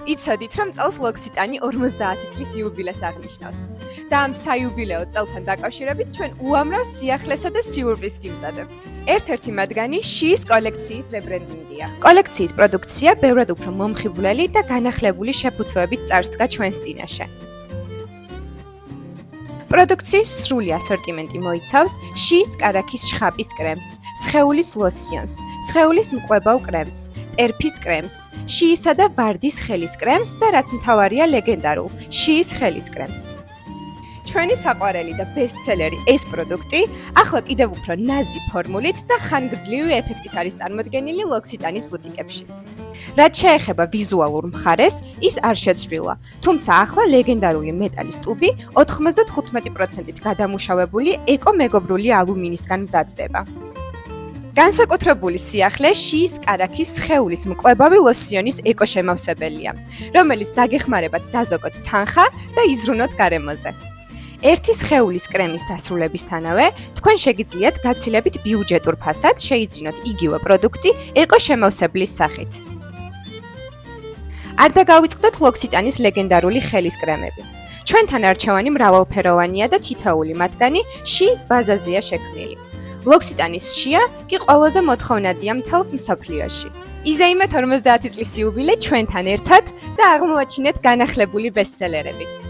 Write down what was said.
იცოდით, რომ წელს ლოქსიტანი 50 წლის იუბილეს აღნიშნავს. და ამ საიუბილეო წელთან დაკავშირებით ჩვენ უამრავ სიახლესა და სიურპრიზს გიმზადებთ. ერთ-ერთი მათგანი შიის კოლექციის რებრენდინგია. კოლექციის პროდუქცია ბევრად უფრო მომხიბვლელი და განახლებული შეფუთვებით წარსდგა ჩვენს წინაშე. პროდუქციის სრული ასორტიმენტი მოიცავს შიის კარაქის შხაპის კრემს, სხეულის ლოსიონს, სხეულის მკვებავ კრემს, ტერფის კრემს, შიისა და ვარდის ხელის კრემს და რაც მთავარია ლეგენდარულ შიის ხელის კრემს. ჩვენი საყვარელი და ბესტსელერი ეს პროდუქტი ახლა კიდევ უფრო ნაზი ფორმულით და ხანგრძლივი ეფექტით არის წარმოდგენილი ლოქსიტანის ბუტიკებში. რაც შეეხება ვიზუალურ მხარეს, ის არ შეცვლილა, თუმცა ახლა ლეგენდარული მეტალის ტუბი 95%-ით გადამუშავებული ეკო-მეგობრული ალუმინისგან მზადდება. განსაკუთრებული სიახლე შიის კარაქის სხეულის მკვებავი ლოსიონის ეკოშემავსებელია, რომელიც დაგეხმარებათ დაზოგოთ თანხა და იზრუნოთ გარემოზე. ერთი სხეულის კრემის დასრულებისთანავე, თქვენ შეგიძლიათ გაცილებით ბიუჯეტურ ფასად შეიძინოთ იგივე პროდუქტი ეკოშემავსებლის სახით. არ დაგავიწყდეთ ლოქსიტანის ლეგენდარული ხელის კრემები. ჩვენთან არჩევანი მრავალფეროვანია და თითოეული მათგანი შიის ბაზაზეა შექმნილი. ლოქსიტანის შია კი ყველაზე მოთხოვნადია მთელს მსოფლიოში. იზეიმეთ 50 წლის იუბილე ჩვენთან ერთად და აღმოაჩინეთ განახლებული ბესტსელერები.